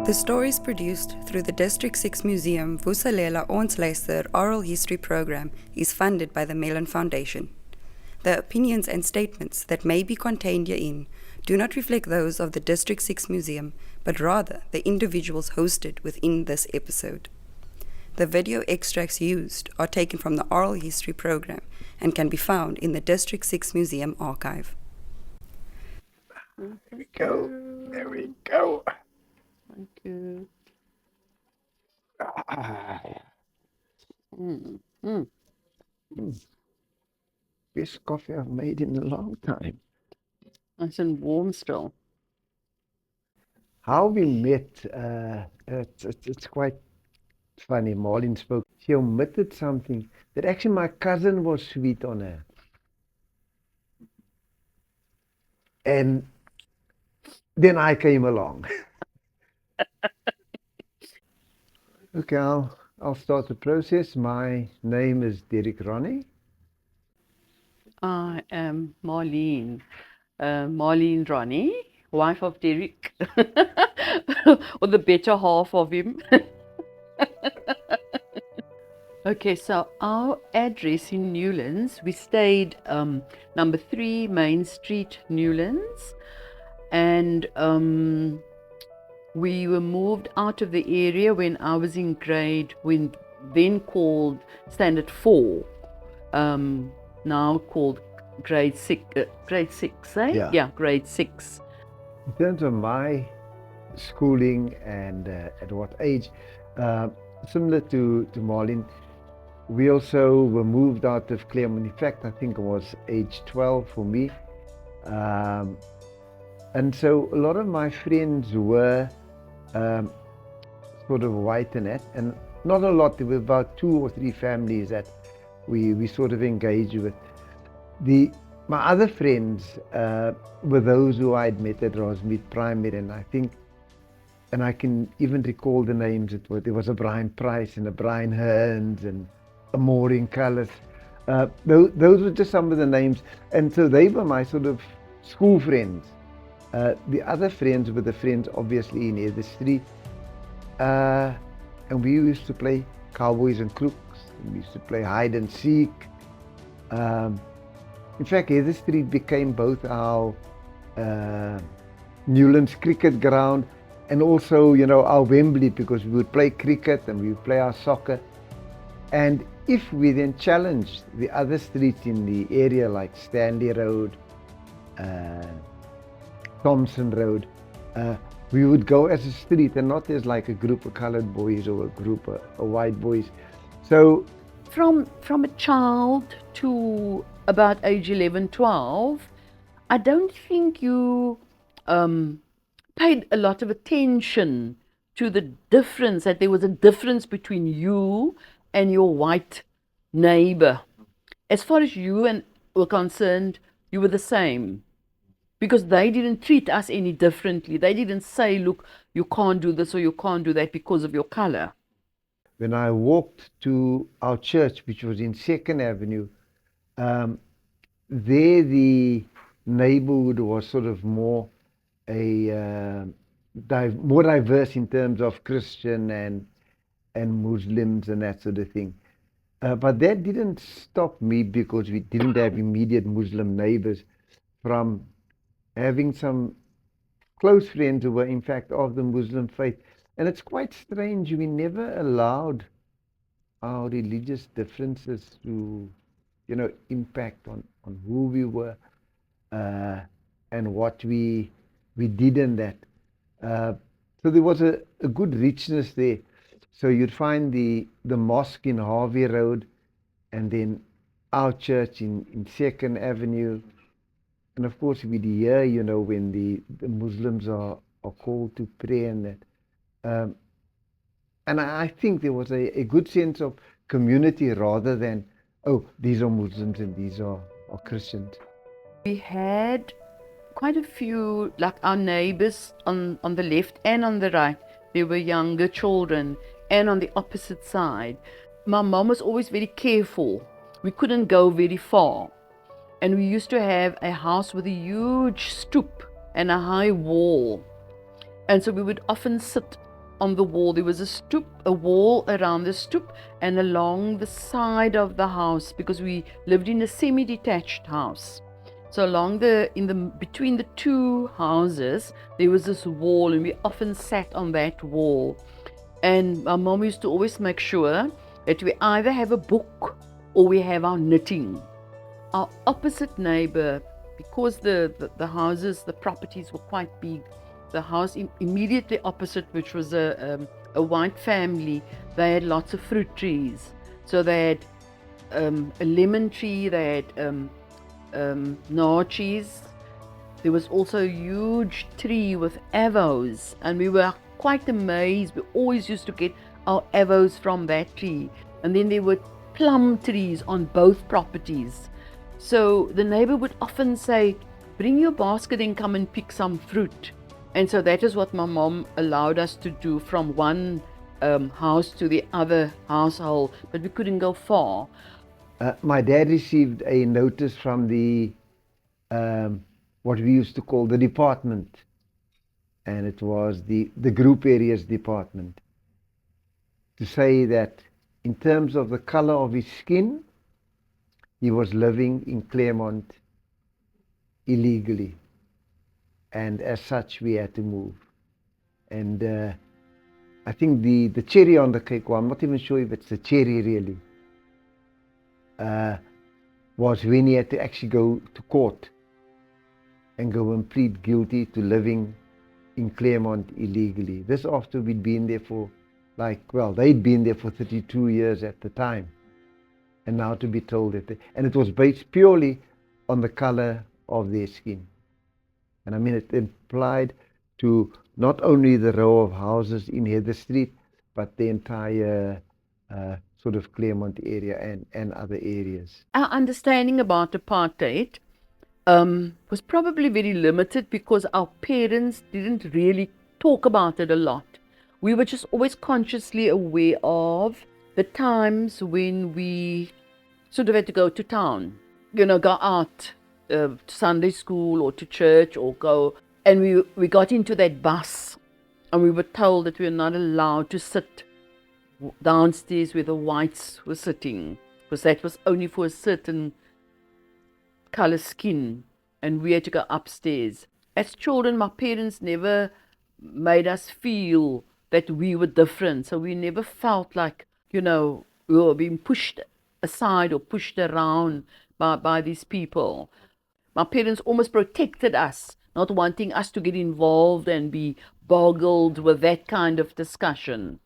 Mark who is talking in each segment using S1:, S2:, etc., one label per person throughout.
S1: The stories produced through the District 6 Museum Vusalela Ons Luister Oral History Program is funded by the Mellon Foundation. The opinions and statements that may be contained herein do not reflect those of the District 6 Museum, but rather the individuals hosted within this episode. The video extracts used are taken from the Oral History Program and can be found in the District 6 Museum archive.
S2: There we go. There we go.
S3: Thank you.
S2: Best coffee I've made in a long time.
S3: Nice and warm still.
S2: How we met, it's quite funny. Marlene spoke. She omitted something that actually my cousin was sweet on her. And then I came along. Okay, I'll start the process. My name is Derek Ronnie.
S3: I am Marlene. Marlene Ronnie, wife of Derek, or the better half of him. Okay, so our address in Newlands, we stayed number 3 Main Street, Newlands, and we were moved out of the area when I was in then called Standard 4, now called grade 6, eh? Yeah, grade 6.
S2: In terms of my schooling and at what age, similar to Marlene, we also were moved out of Claremont. In fact, I think it was age 12 for me. And so a lot of my friends were sort of white and not a lot. There were about 2 or 3 families that we sort of engaged with. My other friends were those who I'd met at Rosemead Primary, and I can even recall the names. There was a Brian Price and a Brian Hearns and a Maureen Cullis. Those were just some of the names, and so they were my sort of school friends. The other friends were the friends obviously in Heather Street, and we used to play cowboys and crooks. We used to play hide and seek. In fact, Heather Street became both our Newlands cricket ground and also, our Wembley, because we would play cricket and we would play our soccer. And if we then challenged the other streets in the area, like Stanley Road, Thompson Road, we would go as a street and not as like a group of colored boys or a group of white boys. So
S3: From a child to about age 11, 12, I don't think you paid a lot of attention to the difference, that there was a difference between you and your white neighbor. As far as you were concerned, you were the same, because they didn't treat us any differently. They didn't say, look, you can't do this or you can't do that because of your color.
S2: When I walked to our church, which was in 2nd Avenue, there the neighborhood was sort of more more diverse in terms of Christian and Muslims and that sort of thing. But that didn't stop me, because we didn't have immediate Muslim neighbors, from having some close friends who were in fact of the Muslim faith. And it's quite strange, we never allowed our religious differences to, impact on who we were and what we did in that. So there was a good richness there. So you'd find the mosque in Harvey Road, and then our church in 2nd Avenue. And of course we'd hear, when the Muslims are called to pray and that. And I think there was a good sense of community rather than, oh, these are Muslims and these are Christians.
S3: We had quite a few, like our neighbors on the left and on the right. There were younger children, and on the opposite side. My mom was always very careful. We couldn't go very far. And we used to have a house with a huge stoop and a high wall. And so we would often sit on the wall. There was a stoop, a wall around the stoop, and along the side of the house, because we lived in a semi-detached house. So between the two houses, there was this wall, and we often sat on that wall. And my mom used to always make sure that we either have a book or we have our knitting. Our opposite neighbor, because the houses, the properties were quite big, the house immediately opposite, which was a white family, they had lots of fruit trees. So they had a lemon tree, they had naartjies. There was also a huge tree with avos, and we were quite amazed. We always used to get our avos from that tree. And then there were plum trees on both properties. So the neighbor would often say, bring your basket and come and pick some fruit. And so that is what my mom allowed us to do, from one house to the other household, but we couldn't go far.
S2: My dad received a notice from the what we used to call the department, and it was the group areas department, to say that in terms of the color of his skin, he was living in Claremont illegally, and as such we had to move. And I think the cherry on the cake, well, I'm not even sure if it's a cherry really, was when he had to actually go to court and go and plead guilty to living in Claremont illegally. This after we'd been there for they'd been there for 32 years at the time. And now to be told that, and it was based purely on the color of their skin. And I mean, it applied to not only the row of houses in Heather Street, but the entire sort of Claremont area and other areas.
S3: Our understanding about apartheid was probably very limited because our parents didn't really talk about it a lot. We were just always consciously aware of the times when we sort of had to go to town, go out to Sunday school or to church or go, and we got into that bus and we were told that we were not allowed to sit downstairs where the whites were sitting, because that was only for a certain color skin, and we had to go upstairs. As children, my parents never made us feel that we were different, so we never felt like, we were being pushed aside or pushed around by these people. My parents almost protected us, not wanting us to get involved and be boggled with that kind of discussion.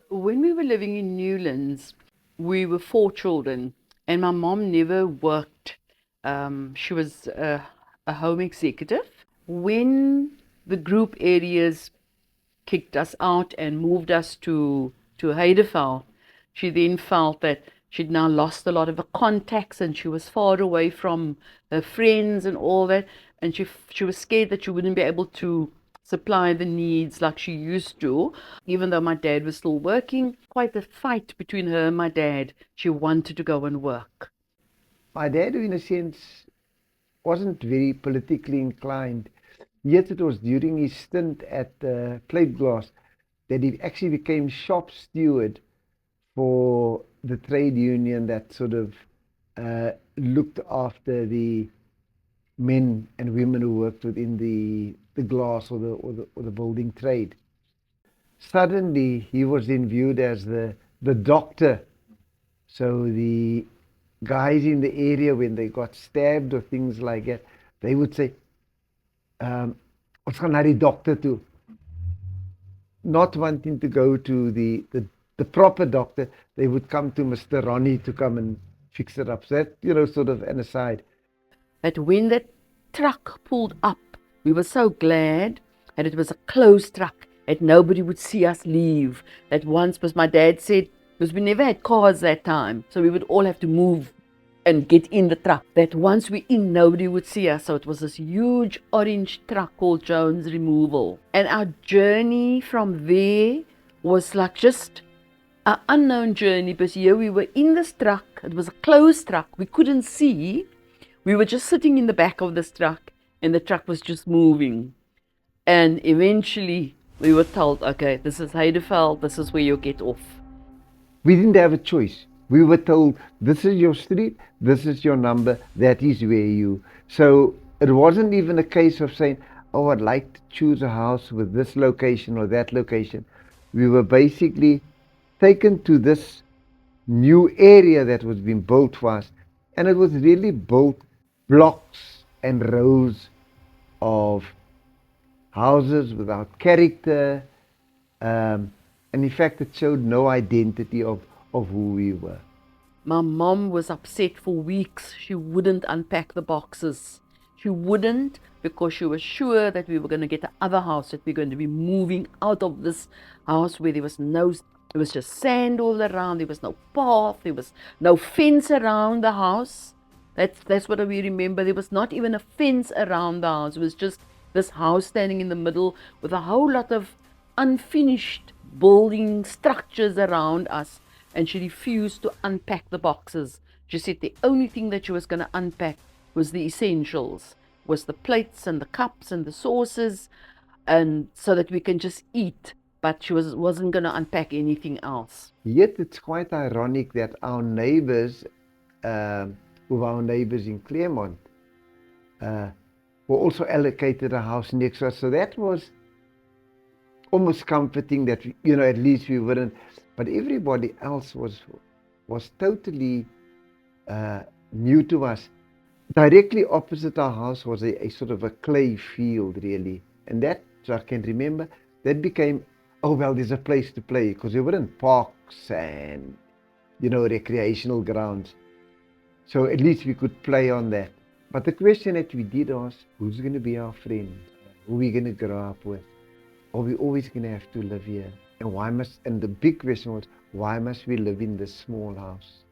S3: When we were living in Newlands, we were 4 children, and my mom never worked. She was a home executive. When the group areas kicked us out and moved us to Heideveld, she then felt that she'd now lost a lot of her contacts and she was far away from her friends and all that, and she was scared that she wouldn't be able to supply the needs like she used to, even though my dad was still working. Quite a fight between her and my dad. She wanted to go and work.
S2: My dad, in a sense, wasn't very politically inclined, yet it was during his stint at Plate Glass that he actually became shop steward for the trade union that sort of looked after the men and women who worked within the glass or the building trade. Suddenly he was then viewed as the doctor. So the guys in the area, when they got stabbed or things like that, they would say, "Ons gaan na die doctor toe." Not wanting to go to the proper doctor, they would come to Mr. Ronnie to come and fix it up. So that, sort of an aside.
S3: That when that truck pulled up, we were so glad that it was a closed truck, that nobody would see us leave. That once, because my dad said, because we never had cars that time, so we would all have to move and get in the truck, that once we're in, nobody would see us. So it was this huge orange truck called Jones Removal. And our journey from there was like just an unknown journey, because here we were in this truck. It was a closed truck. We couldn't see. We were just sitting in the back of this truck, and the truck was just moving. And eventually We were told, okay, this is Heideveld, this is where you get off.
S2: We didn't have a choice. We were told, this is your street, this is your number, that is where you. So it wasn't even a case of saying, oh, I'd like to choose a house with this location or that location. We were basically taken to this new area that was being built for us. And it was really built blocks and rows of houses without character. And in fact, it showed no identity of who we were.
S3: My mom was upset for weeks. She wouldn't unpack the boxes. She wouldn't, because she was sure that we were going to get the other house, that we're going to be moving out of this house where there was just sand all around. There was no path. There was no fence around the house. That's what we remember. There was not even a fence around the house. It was just this house standing in the middle with a whole lot of unfinished building structures around us. And she refused to unpack the boxes. She said the only thing that she was going to unpack was the essentials, was the plates and the cups and the sauces, and so that we can just eat. But she wasn't going to unpack anything else.
S2: Yet it's quite ironic that our neighbors, in Claremont, were also allocated a house next to us. So that was almost comforting that, at least we wouldn't. But everybody else was totally new to us. Directly opposite our house was a sort of a clay field, really. And that, so I can remember, that became, oh, well, there's a place to play, because there weren't parks and, recreational grounds. So at least we could play on that. But the question that we did ask, who's going to be our friend? Who are we going to grow up with? Are we always going to have to live here? And the big question was, why must we live in this small house?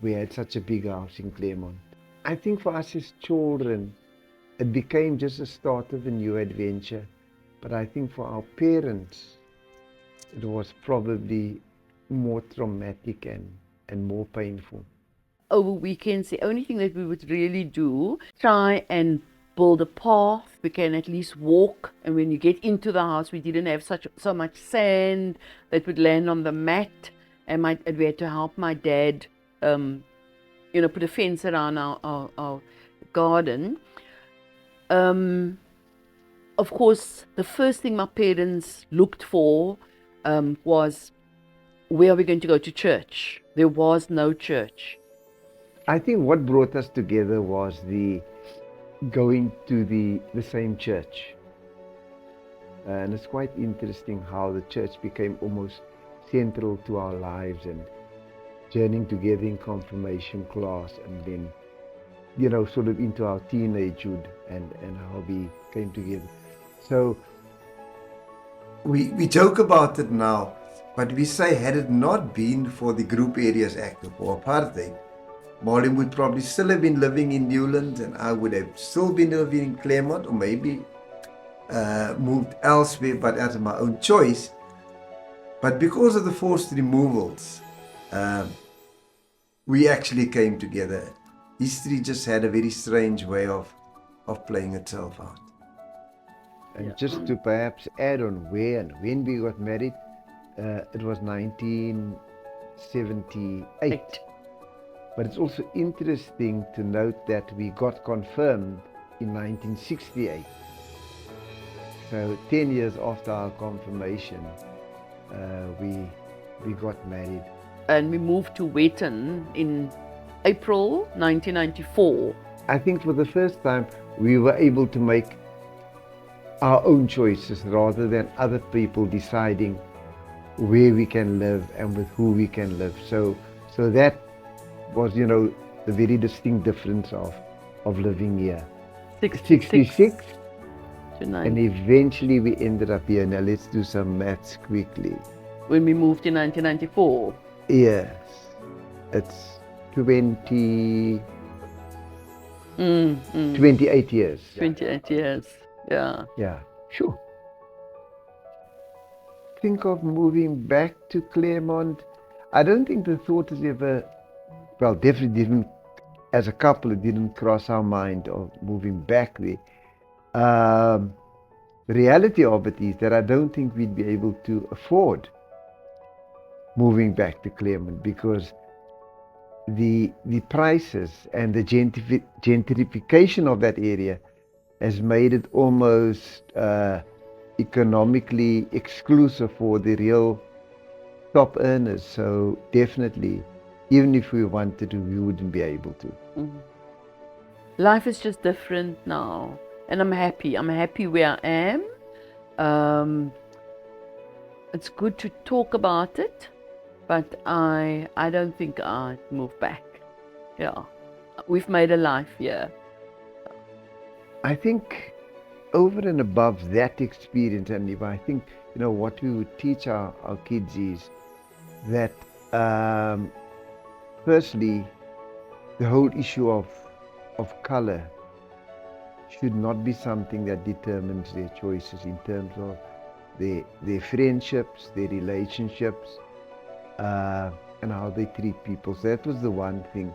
S2: We had such a big house in Claremont. I think for us as children, it became just the start of a new adventure. But I think for our parents, it was probably more traumatic and more painful.
S3: Over weekends, the only thing that we would really do, try and build a path. We can at least walk, and when you get into the house, we didn't have so much sand that would land on the mat, and we had to help my dad put a fence around our garden. Of course, the first thing my parents looked for was, where are we going to go to church? There was no church.
S2: I think what brought us together was the going to the same church. And it's quite interesting how the church became almost central to our lives, and journeying together in confirmation class, and then, sort of into our teenagehood and how we came together. So we joke about it now, but we say, had it not been for the Group Areas Act or apartheid, Marlene would probably still have been living in Newlands, and I would have still been living in Claremont, or maybe moved elsewhere, but out of my own choice. But because of the forced removals, we actually came together. History just had a very strange way of playing itself out. And just to perhaps add on where and when we got married, it was 1978. But it's also interesting to note that we got confirmed in 1968. So 10 years after our confirmation, we got married.
S3: And we moved to Wetton in April 1994.
S2: I think for the first time, we were able to make our own choices rather than other people deciding where we can live and with who we can live. So that was, the very distinct difference of living here. 66 and eventually we ended up here. Now let's do some maths quickly.
S3: When we moved in 1994?
S2: Yes. It's 28 years.
S3: 28 years, yeah.
S2: Yeah, sure. Think of moving back to Claremont. I don't think the thought has ever, well, definitely didn't, as a couple, it didn't cross our mind of moving back there. The the reality of it is that I don't think we'd be able to afford moving back to Claremont, because the prices and the gentrification of that area has made it almost economically exclusive for the real top earners. So definitely, even if we wanted to, we wouldn't be able to.
S3: Life is just different now, and I'm happy. I'm happy where I am. It's good to talk about it, but I don't think I'd move back. Yeah, we've made a life here.
S2: I think over and above that experience, and I think, what we would teach our kids is that firstly, the whole issue of color should not be something that determines their choices in terms of their friendships, their relationships, and how they treat people. So that was the one thing.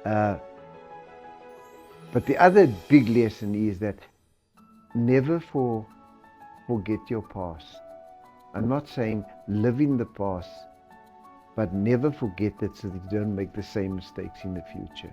S2: But the other big lesson is that never forget your past. I'm not saying live in the past, but never forget it so that you don't make the same mistakes in the future.